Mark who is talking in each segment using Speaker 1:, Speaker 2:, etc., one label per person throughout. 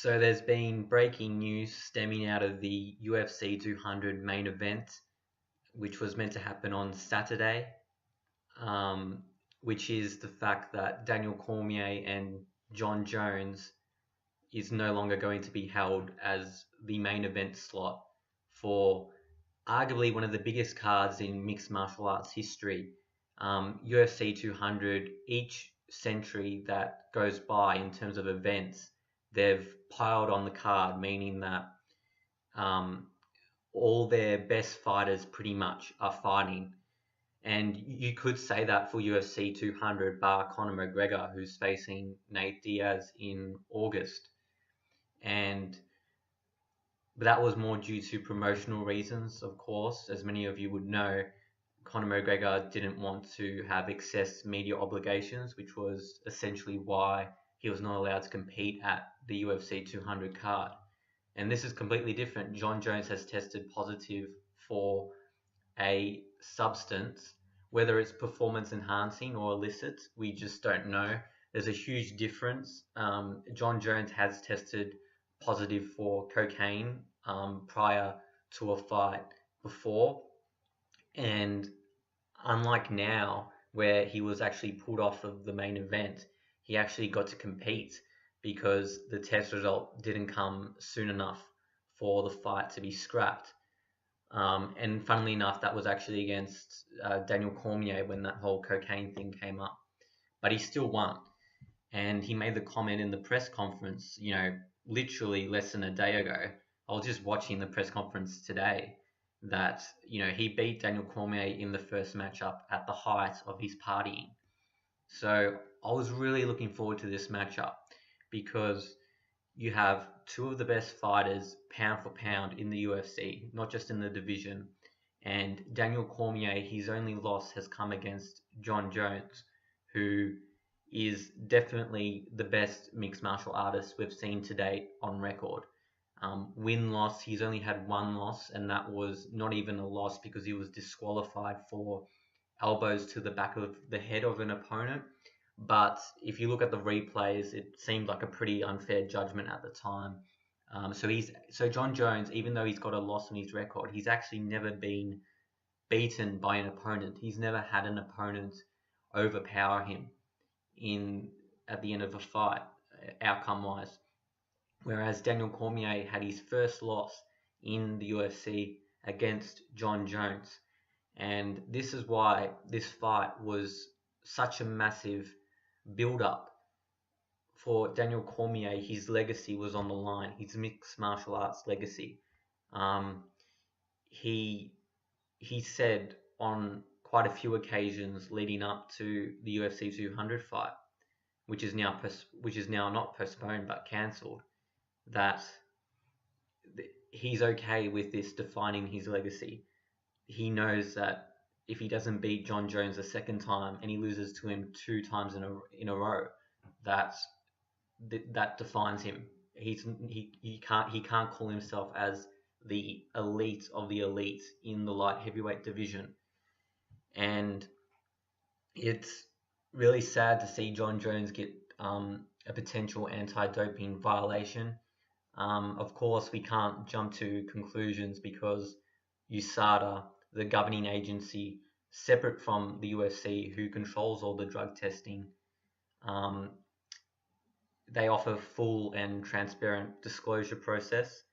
Speaker 1: So there's been breaking news stemming out of the UFC 200 main event, which was meant to happen on Saturday, um, which is the fact that Daniel Cormier and John Jones is no longer going to be held as the main event slot for arguably one of the biggest cards in mixed martial arts history. UFC 200, each century that goes by in terms of events, they've piled on the card, meaning that um, all their best fighters pretty much are fighting. And you could say that for UFC 200, bar Conor McGregor, who's facing Nate Diaz in August. But that was more due to promotional reasons, of course. As many of you would know, Conor McGregor didn't want to have excess media obligations, which was essentially why he was not allowed to compete at the UFC 200 card. And this is completely different. John Jones has tested positive for a substance, whether it's performance enhancing or illicit, we just don't know. There's a huge difference. John Jones has tested positive for cocaine prior to a fight before, and unlike now where he was actually pulled off of the main event, he actually got to compete because the test result didn't come soon enough for the fight to be scrapped. And funnily enough, that was actually against Daniel Cormier when that whole cocaine thing came up. But he still won. And he made the comment in the press conference, literally less than a day ago. I was just watching the press conference today that, he beat Daniel Cormier in the first matchup at the height of his partying. So I was really looking forward to this matchup because you have two of the best fighters pound for pound in the UFC, not just in the division. And Daniel Cormier, his only loss has come against John Jones, who is definitely the best mixed martial artist we've seen to date on record. Win-loss, he's only had one loss, and that was not even a loss because he was disqualified for elbows to the back of the head of an opponent. But if you look at the replays, it seemed like a pretty unfair judgment at the time. So John Jones, even though he's got a loss on his record, he's actually never been beaten by an opponent. He's never had an opponent overpower him at the end of a fight, outcome-wise. Whereas Daniel Cormier had his first loss in the UFC against John Jones. And this is why this fight was such a massive build-up for Daniel Cormier. His legacy was on the line, his mixed martial arts legacy. He said on quite a few occasions leading up to the UFC 200 fight, which is now not postponed but cancelled, that he's okay with this defining his legacy. He knows that if he doesn't beat John Jones a second time and he loses to him 2 times in a row, that defines him. He can't call himself as the elite of the elite in the light heavyweight division. And it's really sad to see John Jones get a potential anti-doping violation. Of course, we can't jump to conclusions because USADA, the governing agency separate from the UFC who controls all the drug testing, they offer full and transparent disclosure process,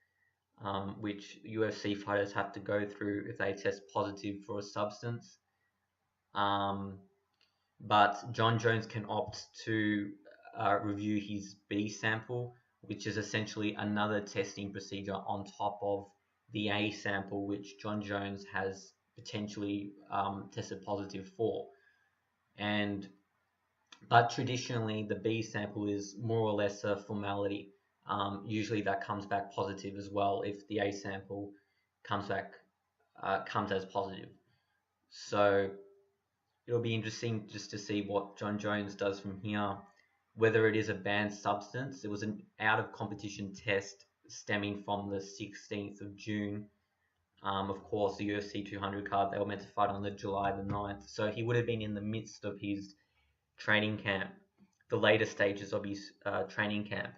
Speaker 1: which UFC fighters have to go through if they test positive for a substance. But John Jones can opt to review his B sample, which is essentially another testing procedure on top of the A sample, which John Jones has potentially tested positive for. But traditionally, the B sample is more or less a formality. Usually that comes back positive as well if the A sample comes as positive. So it'll be interesting just to see what John Jones does from here, whether it is a banned substance. It was an out-of-competition test stemming from the 16th of June. Of course, the UFC 200 card, they were meant to fight on the July the 9th. So he would have been in the midst of his training camp, the later stages of his training camp.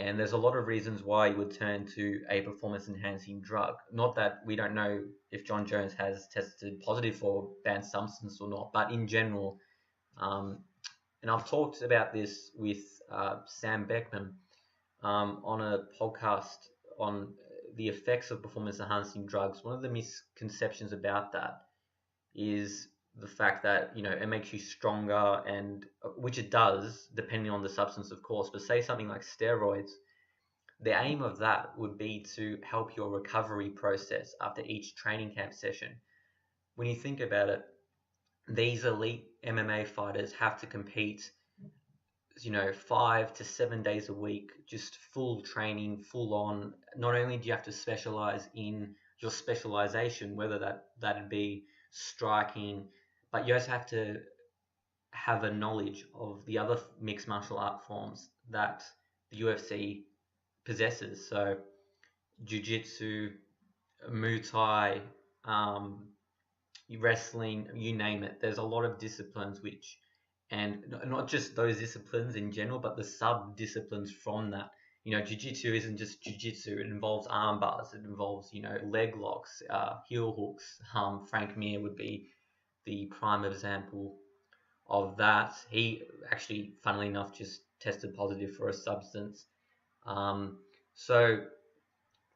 Speaker 1: And there's a lot of reasons why you would turn to a performance-enhancing drug. Not that we don't know if John Jones has tested positive for banned substance or not, but in general, and I've talked about this with Sam Beckman on a podcast on the effects of performance-enhancing drugs. One of the misconceptions about that is the fact that it makes you stronger, and which it does depending on the substance, of course. But say something like steroids, the aim of that would be to help your recovery process after each training camp session. When you think about it, these elite MMA fighters have to compete 5 to 7 days a week, just full training, full on. Not only do you have to specialize in your specialization, whether that'd be striking, but you also have to have a knowledge of the other mixed martial art forms that the UFC possesses. So jiu-jitsu, Muay Thai, wrestling, you name it. There's a lot of disciplines and not just those disciplines in general, but the sub-disciplines from that. Jiu-jitsu isn't just jiu-jitsu. It involves arm bars. It involves, leg locks, heel hooks. Frank Mir would be the prime example of that. He actually, funnily enough, just tested positive for a substance. So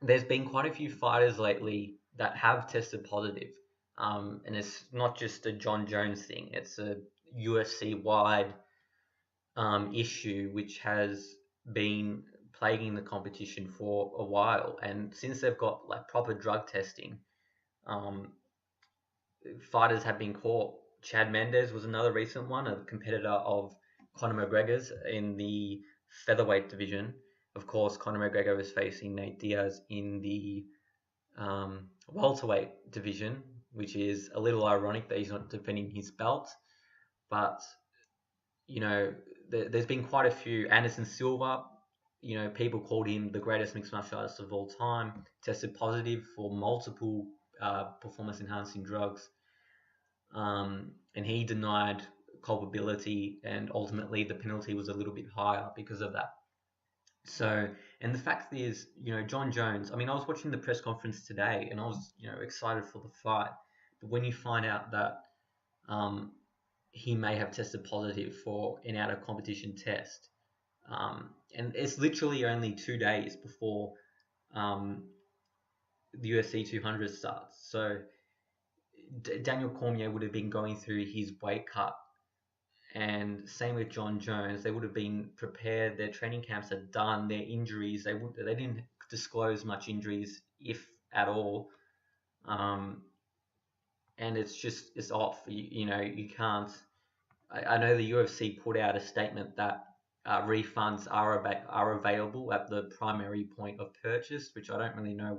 Speaker 1: there's been quite a few fighters lately that have tested positive. And it's not just a John Jones thing. It's a UFC-wide issue which has been plaguing the competition for a while. And since they've got like proper drug testing, fighters have been caught. Chad Mendes was another recent one, a competitor of Conor McGregor's in the featherweight division. Of course, Conor McGregor is facing Nate Diaz in the welterweight division, which is a little ironic that he's not defending his belt. But, there's been quite a few. Anderson Silva, people called him the greatest mixed martial artist of all time, tested positive for multiple performance-enhancing drugs. And he denied culpability, and ultimately the penalty was a little bit higher because of that. So, and the fact is, John Jones, I was watching the press conference today and I was, excited for the fight. But when you find out that he may have tested positive for an out-of-competition test, and it's literally only 2 days before the UFC 200 starts. So Daniel Cormier would have been going through his weight cut, and same with John Jones. They would have been prepared. Their training camps are done. Their injuries, they didn't disclose much injuries, if at all. And it's off. You can't. I know the UFC put out a statement that refunds are available at the primary point of purchase, which I don't really know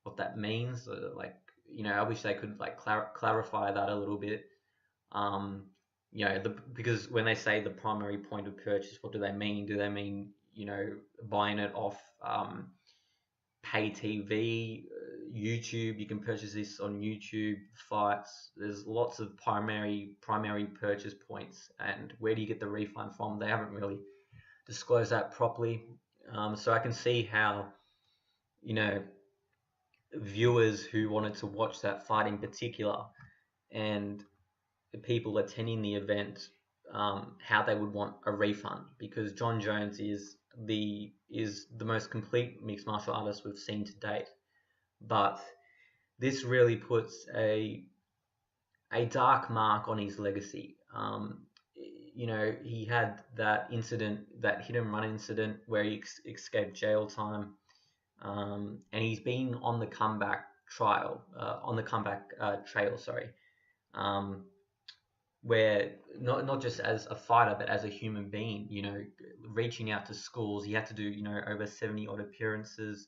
Speaker 1: what that means. I wish they could clarify that a little bit. Because when they say the primary point of purchase, what do they mean? Do they mean buying it off pay TV, YouTube? You can purchase this on YouTube fights. There's lots of primary purchase points, and where do you get the refund from? They haven't really disclosed that properly. So I can see how viewers who wanted to watch that fight in particular, and the people attending the event, how they would want a refund, because John Jones is the most complete mixed martial artist we've seen to date. But this really puts a dark mark on his legacy. He had that incident, that hit and run incident, where he escaped jail time, and he's been on the comeback trail. Where not just as a fighter, but as a human being, reaching out to schools. He had to do, over 70 odd appearances,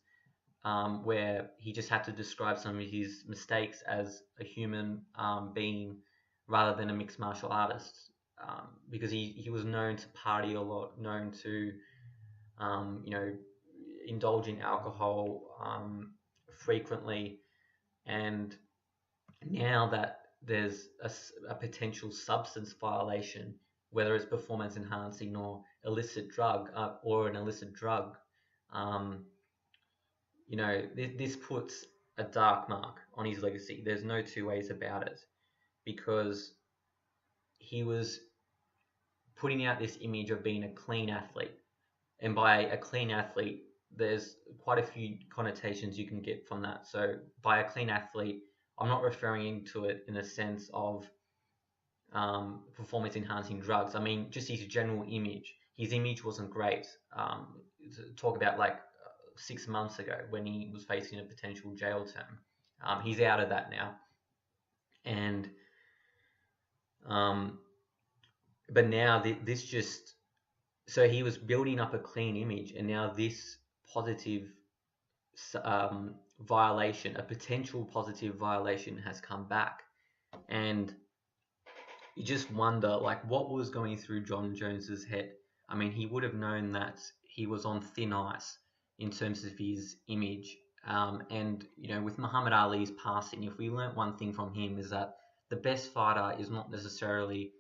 Speaker 1: where he just had to describe some of his mistakes as a human being rather than a mixed martial artist, because he was known to party a lot, known to, indulge in alcohol frequently. And now that there's a potential substance violation, whether it's performance enhancing or illicit drug or an illicit drug, um, this puts a dark mark on his legacy. There's no two ways about it, because he was putting out this image of being a clean athlete. And by a clean athlete, there's quite a few connotations you can get from that. So by a clean athlete, I'm not referring to it in a sense of performance enhancing drugs. I mean, just his general image. His image wasn't great. Talk about like 6 months ago when he was facing a potential jail term. He's out of that now. And but now this just, so he was building up a clean image, and now this positive violation, a potential positive violation, has come back. And you just wonder, like, what was going through John Jones's head. I mean, he would have known that he was on thin ice in terms of his image. And with Muhammad Ali's passing, if we learnt one thing from him, is that the best fighter is not necessarily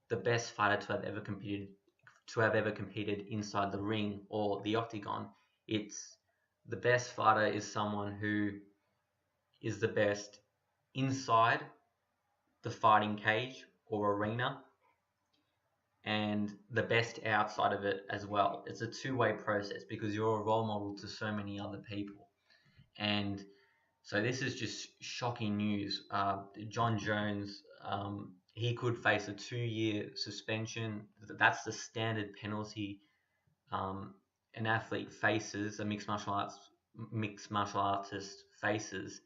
Speaker 1: the best fighter to have ever competed inside the ring or the octagon. It's the best fighter is someone who is the best inside the fighting cage or arena, and the best outside of it as well. It's a two-way process, because you're a role model to so many other people. And so this is just shocking news. John Jones, he could face a 2-year suspension. That's the standard penalty an athlete faces, a mixed martial artist faces,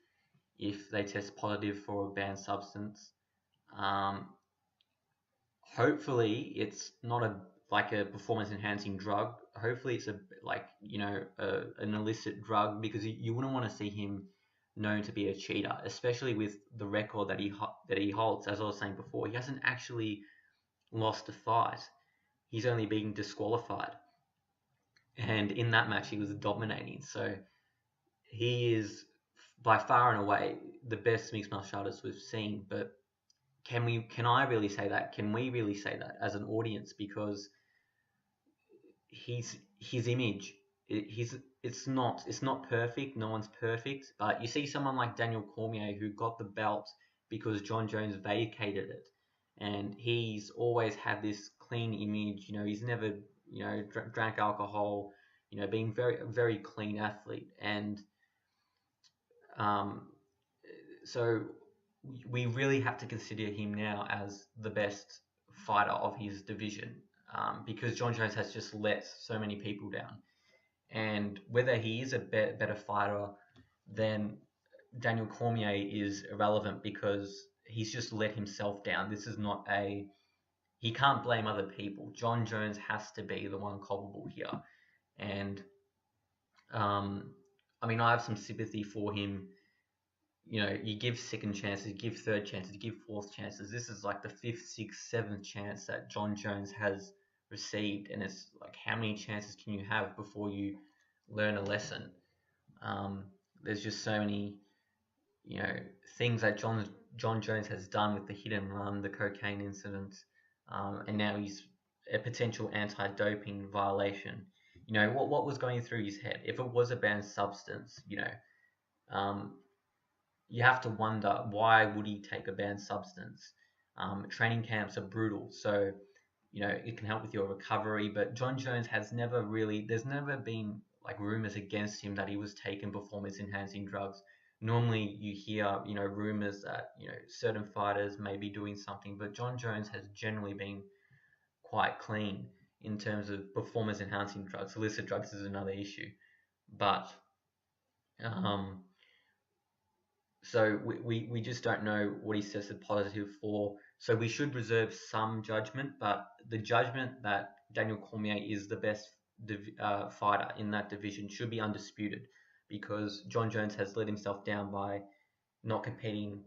Speaker 1: if they test positive for a banned substance. Hopefully it's not like a performance enhancing drug. Hopefully it's an illicit drug, because you wouldn't want to see him known to be a cheater, especially with the record that he holds. As I was saying before, he hasn't actually lost a fight. He's only been disqualified, and in that match he was dominating. So he is by far and away the best mixed martial artist we've seen. But can I really say that? Can we really say that as an audience? Because his image, it's not perfect. No one's perfect. But you see someone like Daniel Cormier, who got the belt because John Jones vacated it, and he's always had this clean image. He's never drank alcohol. Being very very clean athlete. And so we really have to consider him now as the best fighter of his division, because John Jones has just let so many people down. And whether he is a better fighter than Daniel Cormier is irrelevant, because he's just let himself down. This is not he can't blame other people. John Jones has to be the one culpable here. And I mean, I have some sympathy for him. You give second chances, you give third chances, you give fourth chances. This is like the fifth, sixth, seventh chance that John Jones has received, and it's like, how many chances can you have before you learn a lesson? There's just so many, things that John Jones has done with the hit and run, the cocaine incident, and now he's a potential anti-doping violation. What was going through his head? If it was a banned substance, you have to wonder, why would he take a banned substance? Training camps are brutal, so it can help with your recovery. But John Jones there's never been like rumors against him that he was taking performance enhancing drugs. Normally you hear rumors that certain fighters may be doing something, but John Jones has generally been quite clean in terms of performance enhancing drugs. Illicit drugs is another issue, but so we just don't know what he tested positive for. So we should reserve some judgment, but the judgment that Daniel Cormier is the best fighter in that division should be undisputed, because John Jones has let himself down by not competing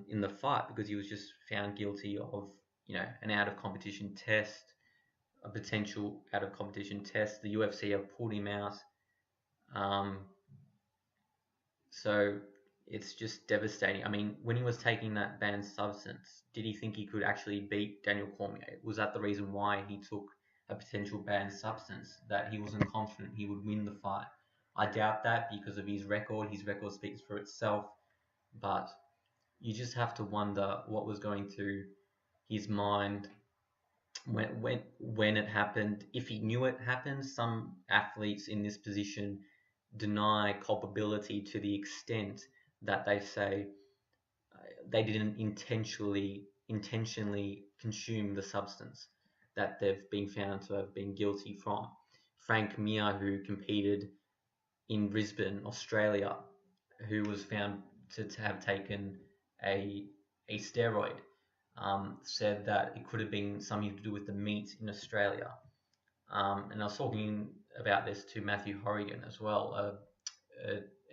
Speaker 1: in the fight, because he was just found guilty of an out of competition test, a potential out of competition test. The UFC have pulled him out. So it's just devastating. I mean, when he was taking that banned substance, did he think he could actually beat Daniel Cormier? Was that the reason why he took a potential banned substance, that he wasn't confident he would win the fight. I doubt that because of his record. His record speaks for itself, but you just have to wonder what was going through his mind when it happened. If he knew it happened, some athletes in this position deny culpability to the extent that they say they didn't intentionally consume the substance that they've been found to have been guilty from. Frank Mir, who competed in Brisbane, Australia, who was found to have taken a steroid, said that it could have been something to do with the meat in Australia. And I was talking about this to Matthew Horrigan as well,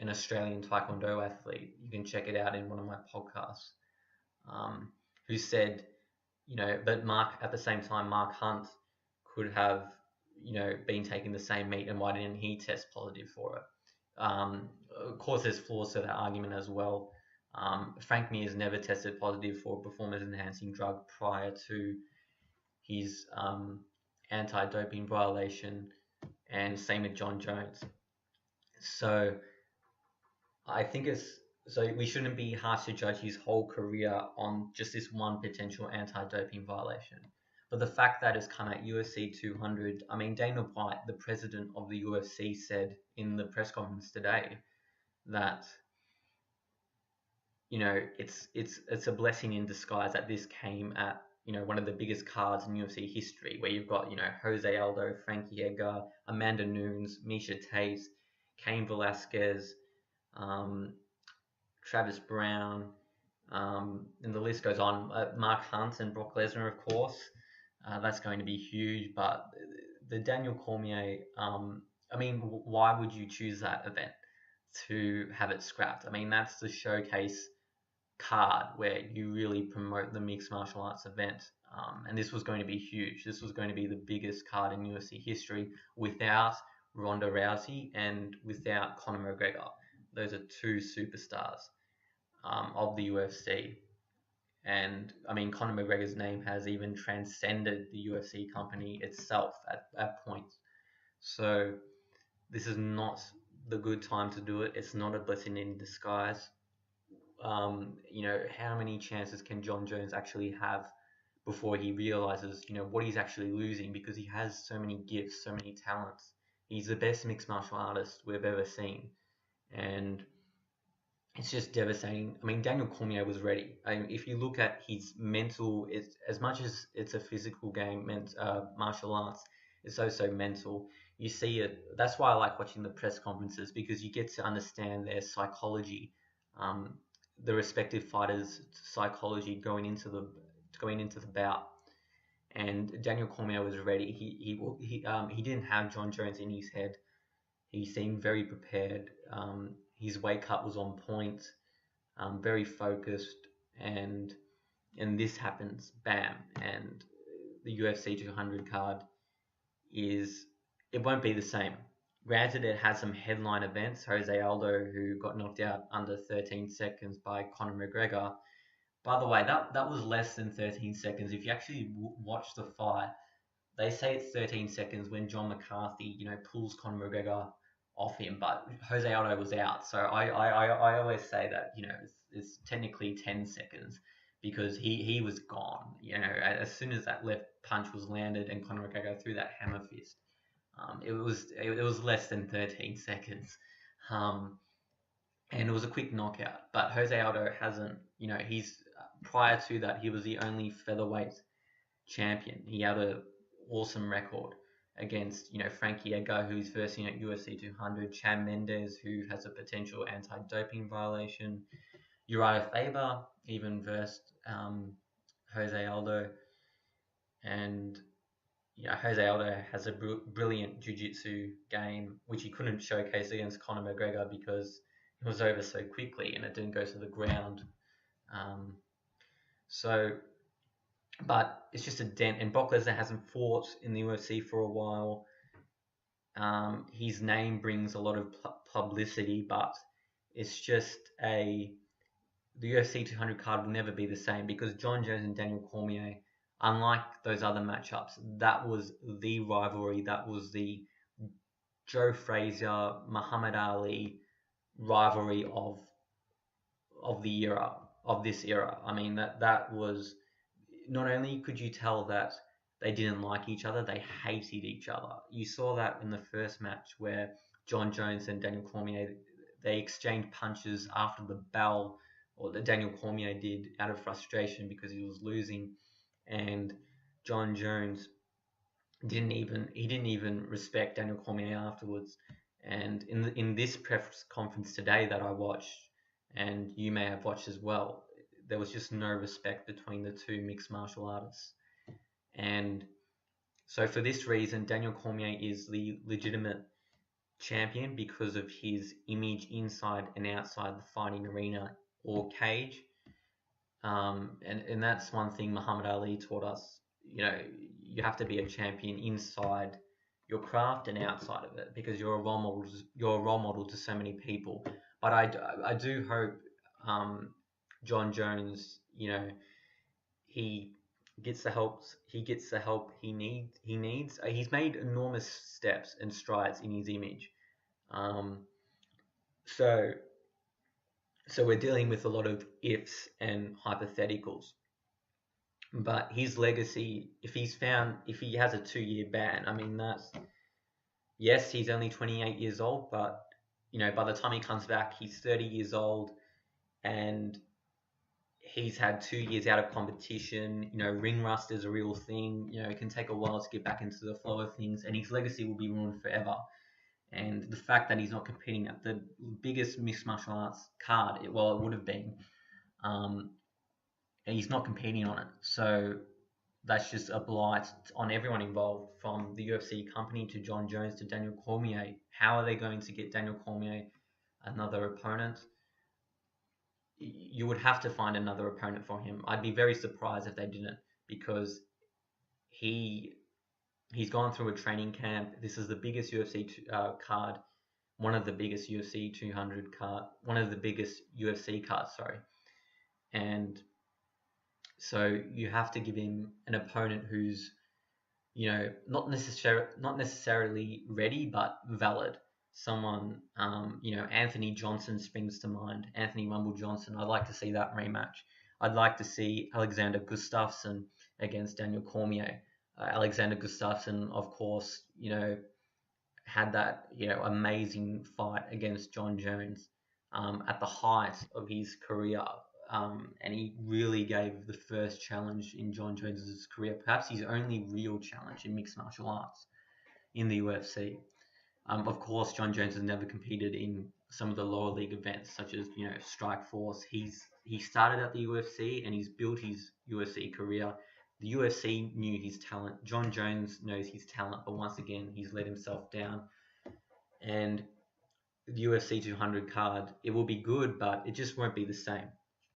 Speaker 1: an Australian Taekwondo athlete. You can check it out in one of my podcasts, who said, but Mark, at the same time, Mark Hunt could have, been taking the same meat, and why didn't he test positive for it? Of course, there's flaws to that argument as well. Frank Mir has never tested positive for a performance-enhancing drug prior to his anti-doping violation, and same with John Jones. So I think we shouldn't be harsh to judge his whole career on just this one potential anti-doping violation. But the fact that it's come at UFC 200, I mean, Dana White, the president of the UFC, said in the press conference today that, it's a blessing in disguise that this came at, one of the biggest cards in UFC history, where you've got, Jose Aldo, Frankie Edgar, Amanda Nunes, Miesha Tate, Cain Velasquez, Travis Brown, and the list goes on. Mark Hunt and Brock Lesnar, of course. That's going to be huge. But the Daniel Cormier, why would you choose that event to have it scrapped? I mean, that's the showcase card where you really promote the mixed martial arts event. And this was going to be huge. This was going to be the biggest card in UFC history without Ronda Rousey and without Conor McGregor. Those are two superstars of the UFC. And I mean, Conor McGregor's name has even transcended the UFC company itself at points. So this is not the good time to do it. It's not a blessing in disguise. How many chances can John Jones actually have before he realizes, what he's actually losing, because he has so many gifts, so many talents. He's the best mixed martial artist we've ever seen. And it's just devastating. I mean, Daniel Cormier was ready. If you look at his mental, it's, as much as it's a physical game, martial arts, it's also mental. You see it. That's why I like watching the press conferences, because you get to understand their psychology, the respective fighters' psychology going into the bout. And Daniel Cormier was ready. He didn't have John Jones in his head. He seemed very prepared. His weight cut was on point, very focused, and this happens, bam. And the UFC 200 card it won't be the same. Granted, it has some headline events. Jose Aldo, who got knocked out under 13 seconds by Conor McGregor. By the way, that was less than 13 seconds. If you actually watch the fight, they say it's 13 seconds when John McCarthy, pulls Conor McGregor off him, but Jose Aldo was out. So I always say that, it's technically 10 seconds, because he was gone. As soon as that left punch was landed and Conor McGregor threw that hammer fist, it was less than 13 seconds. And it was a quick knockout. But Jose Aldo hasn't, he's prior to that, he was the only featherweight champion. He had an awesome record against, Frankie Edgar, who's versing at UFC 200, Cham Mendes, who has a potential anti-doping violation, Uriah Faber even versed Jose Aldo, and Jose Aldo has a brilliant jiu-jitsu game, which he couldn't showcase against Conor McGregor because it was over so quickly and it didn't go to the ground. But it's just a dent. And Brock Lesnar hasn't fought in the UFC for a while. His name brings a lot of publicity, but it's just the UFC 200 card will never be the same, because John Jones and Daniel Cormier unlike those other matchups, that was the rivalry. That was the Joe Frazier, Muhammad Ali rivalry of the era, of this era. I mean, that was, not only could you tell that they didn't like each other, they hated each other. You saw that in the first match where John Jones and Daniel Cormier, they exchanged punches after the bell, or the Daniel Cormier did, out of frustration because he was losing, and John Jones didn't even respect Daniel Cormier afterwards. And in this press conference today that I watched, and you may have watched as well, there was just no respect between the two mixed martial artists. And so for this reason, Daniel Cormier is the legitimate champion because of his image inside and outside the fighting arena or cage. And that's one thing Muhammad Ali taught us. You know, you have to be a champion inside your craft and outside of it, because you're a role model. You're a role model to so many people. But I do hope John Jones, you know, he gets the help. He gets the help he needs. He's made enormous steps and strides in his image. Um, so so we're dealing with a lot of ifs and hypotheticals. But his legacy, if he has a 2-year ban, I mean, that's, yes, he's only 28 years old, but you know, by the time he comes back, he's 30 years old, and he's had 2 years out of competition. You know, ring rust is a real thing. You know, it can take a while to get back into the flow of things, and his legacy will be ruined forever. And the fact that he's not competing at the biggest mixed martial arts card, well, it would have been, and he's not competing on it. So that's just a blight on everyone involved, from the UFC company to John Jones to Daniel Cormier. How are they going to get Daniel Cormier another opponent? You would have to find another opponent for him. I'd be very surprised if they didn't, because he's gone through a training camp. This is the biggest UFC card, one of the biggest UFC 200 card, one of the biggest UFC cards, sorry. And so you have to give him an opponent who's, you know, not necessarily ready, but valid. Someone, you know, Anthony Johnson springs to mind. Anthony Rumble Johnson. I'd like to see that rematch. I'd like to see Alexander Gustafsson against Daniel Cormier. Alexander Gustafsson, of course, you know, had that, you know, amazing fight against John Jones at the height of his career. And he really gave the first challenge in John Jones's career, perhaps his only real challenge in mixed martial arts in the UFC. Of course, John Jones has never competed in some of the lower league events, such as, you know, Strikeforce. He started at the UFC and he's built his UFC career. The UFC knew his talent. John Jones knows his talent, but once again, he's let himself down. And the UFC 200 card, it will be good, but it just won't be the same.